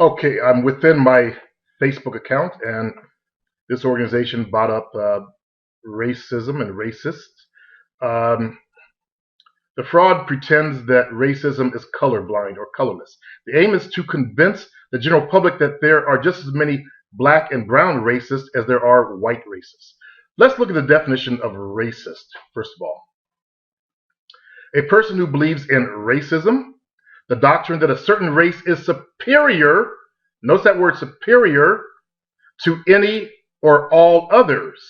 Okay, I'm within my Facebook account, and this organization brought up racism and racists. Um, the fraud pretends that racism is colorblind or colorless. The aim is to convince the general public that there are just as many black and brown racists as there are white racists. Let's look at the definition of racist, first of all. A person who believes in racism, the doctrine that a certain race is superior, notice that word superior, to any or all others.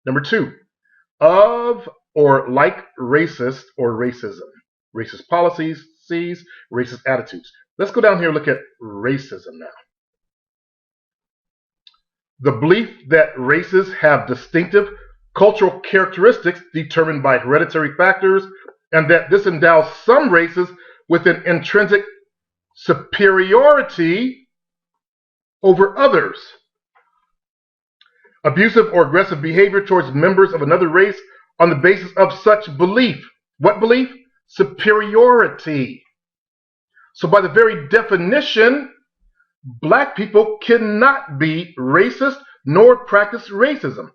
Number two, of or like racist or racism. Racist policies, racist attitudes. Let's go down here and look at racism now. The belief that races have distinctive cultural characteristics determined by hereditary factors, and that this endows some races with an intrinsic superiority over others. Abusive or aggressive behavior towards members of another race on the basis of such belief. What belief? Superiority. So by the very definition, black people cannot be racist nor practice racism.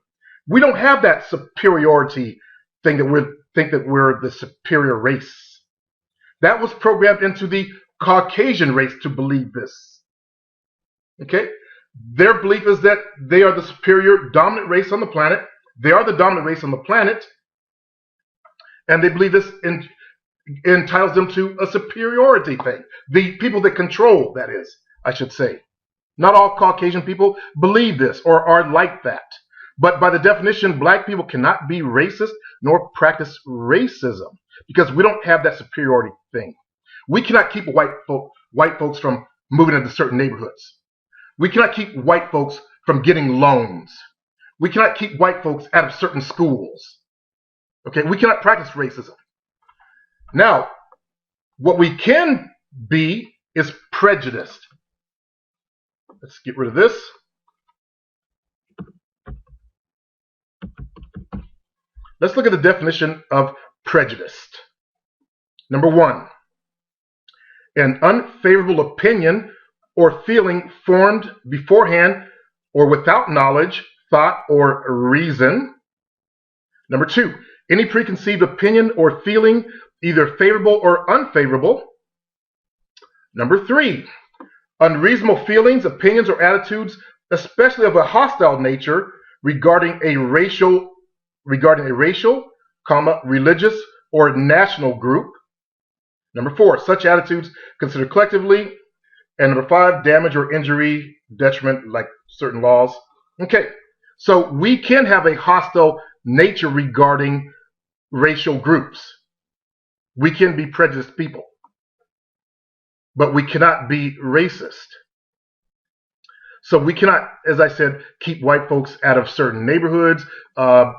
We don't have that superiority thing that we think that we're the superior race. That was programmed into the Caucasian race to believe this. Okay? Their belief is that they are the superior dominant race on the planet. They are the dominant race on the planet. And they believe this entitles them to a superiority thing. The people that control, that is, I should say. Not all Caucasian people believe this or are like that. But by the definition, black people cannot be racist nor practice racism because we don't have that superiority thing. We cannot keep white folks from moving into certain neighborhoods. We cannot keep white folks from getting loans. We cannot keep white folks out of certain schools. Okay, we cannot practice racism. Now, what we can be is prejudiced. Let's get rid of this. Let's look at the definition of prejudiced. Number one, an unfavorable opinion or feeling formed beforehand or without knowledge, thought, or reason. Number two, any preconceived opinion or feeling, either favorable or unfavorable. Number three, unreasonable feelings, opinions, or attitudes, especially of a hostile nature, regarding a racial, religious, or national group. Number four, such attitudes considered collectively. And number five, damage or injury, detriment, like certain laws. Okay, so we can have a hostile nature regarding racial groups. We can be prejudiced people, but we cannot be racist. So we cannot, as I said, keep white folks out of certain neighborhoods.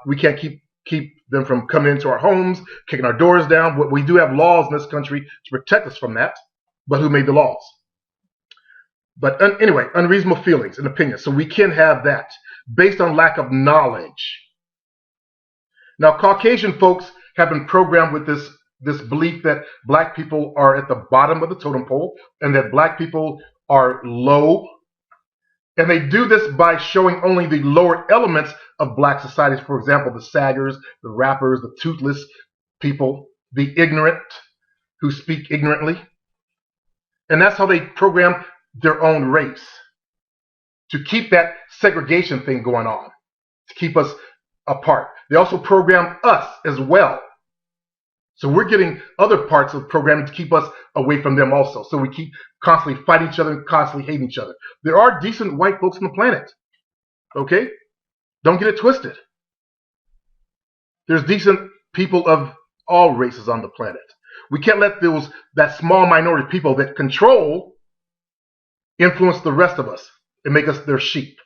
We can't keep them from coming into our homes, kicking our doors down. We do have laws in this country to protect us from that, but who made the laws? But anyway, unreasonable feelings and opinions. So we can have that based on lack of knowledge. Now, Caucasian folks have been programmed with this belief that black people are at the bottom of the totem pole and that black people are low. And they do this by showing only the lower elements of black societies. For example, the saggers, the rappers, the toothless people, the ignorant who speak ignorantly. And that's how they program their own race, to keep that segregation thing going on, to keep us apart. They also program us as well. So we're getting other parts of programming to keep us away from them also. So we keep constantly fighting each other and constantly hating each other. There are decent white folks on the planet. Okay? Don't get it twisted. There's decent people of all races on the planet. We can't let that small minority of people that control influence the rest of us and make us their sheep.